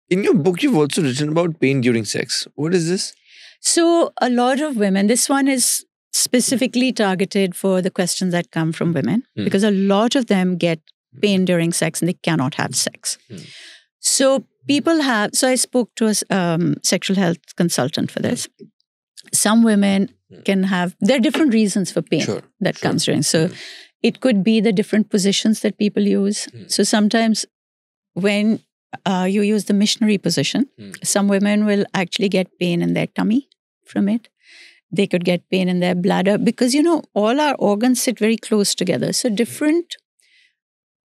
In your book, you've also written about pain during sex. What is this? So a lot of women, this one is specifically targeted for the questions that come from women, because a lot of them get pain during sex and they cannot have sex. So I spoke to a sexual health consultant for this. Some women can have, there are different reasons for pain that comes during. So it could be the different positions that people use. So sometimes when you use the missionary position, some women will actually get pain in their tummy from it. They could get pain in their bladder because, all our organs sit very close together. So different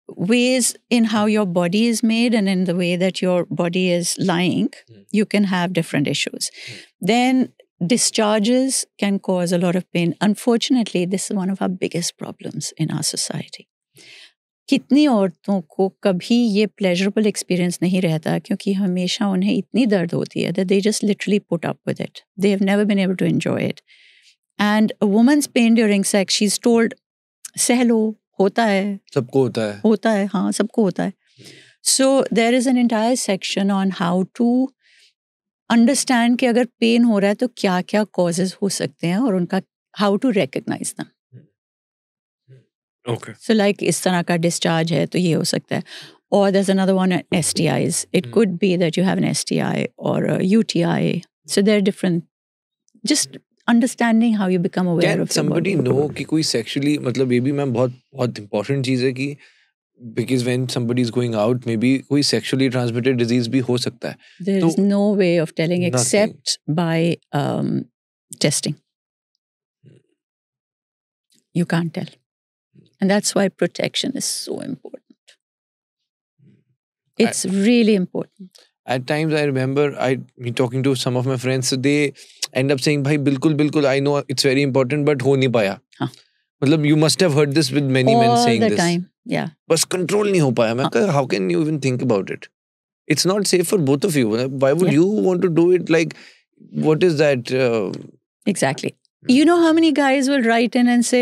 ways in how your body is made and in the way that your body is lying, you can have different issues. Then discharges can cause a lot of pain. Unfortunately, this is one of our biggest problems in our society. कितनी औरतों को कभी ये pleasurable experience नहीं रहता क्योंकि हमेशा उन्हें इतनी दर्द होती है that they just literally put up with it. They have never been able to enjoy it. And a woman's pain during sex, she's told, सह लो, होता है. सबको होता है. होता है, हाँ, सबको होता है. So there is an entire section on how to understand कि अगर pain हो रहा है तो क्या-क्या causes हो सकते हैं और उनका how to recognize them. Okay. So like इस तरह का discharge है तो ये हो सकता है. Or there's another one on STIs. It could be that you have an STI or a UTI. So there are different, just understanding how you become aware Can of your somebody body. know कि कोई sexually, मतलब ये भी ma'am बहुत important चीज़ है कि because when somebody is going out, maybe कोई sexually transmitted disease भी हो सकता है. There is no way of telling except by testing. You can't tell. And that's why protection is so important. It's really important. At times I remember me talking to some of my friends, so they end up saying, "Bhai, bilkul, I know it's very important, but ho nahi paya." मतलब you must have heard this with many men saying this. All the time, yeah. बस control नहीं हो पाया. मैं कहा, how can you even think about it? It's not safe for both of you. Why would you want to do it? Like, what is that? Exactly. You know how many guys will write in and say,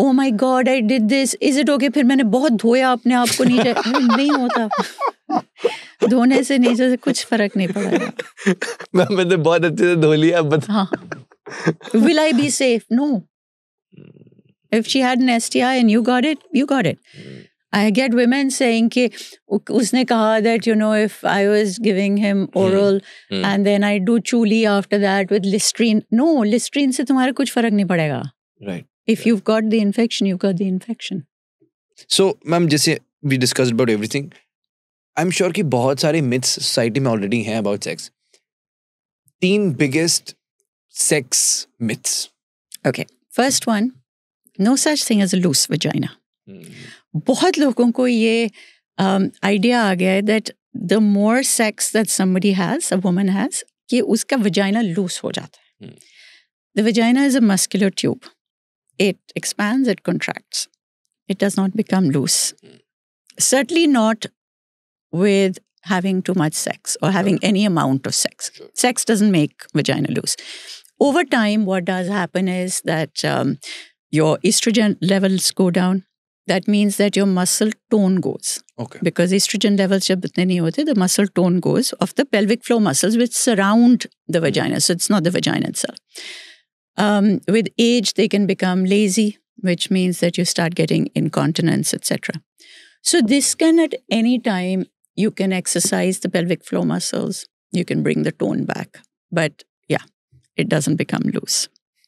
"Oh my God, I did this. Is it okay?" फिर मैंने बहुत धोया अपने आप को नीचे. नहीं होता. धोने से नीचे से कुछ फर्क नहीं पड़ा. मैंने बहुत अच्छे से धो लिया. हाँ. Will I be safe? No. If she had an STI and you got it, you got it. I get women saying कि उसने कहा that, if I was giving him oral and then I do chuli after that with Listerine. No, Listerine से तुम्हारा कुछ फर्क नहीं पड़ेगा. Right. If you've got the infection, you've got the infection. So, ma'am, जैसे we discussed about everything, I'm sure कि बहुत सारे myths society में already हैं about sex. 3 biggest sex myths. Okay. First one, no such thing as a loose vagina. बहुत लोगों को ये idea आ गया है that the more sex that somebody has, a woman has, कि उसका vagina loose हो जाता है. The vagina is a muscular tube. It expands, it contracts. It does not become loose. Certainly not with having too much sex or having any amount of sex. Sex doesn't make vagina loose. Over time, what does happen is that your estrogen levels go down. That means that your muscle tone goes. Okay. Because estrogen levels जब इतने नहीं होते, the muscle tone goes of the pelvic floor muscles which surround the vagina. So it's not the vagina itself. With age, they can become lazy, which means that you start getting incontinence, etc. So this can at any time, you can exercise the pelvic floor muscles. You can bring the tone back. But yeah, it doesn't become loose.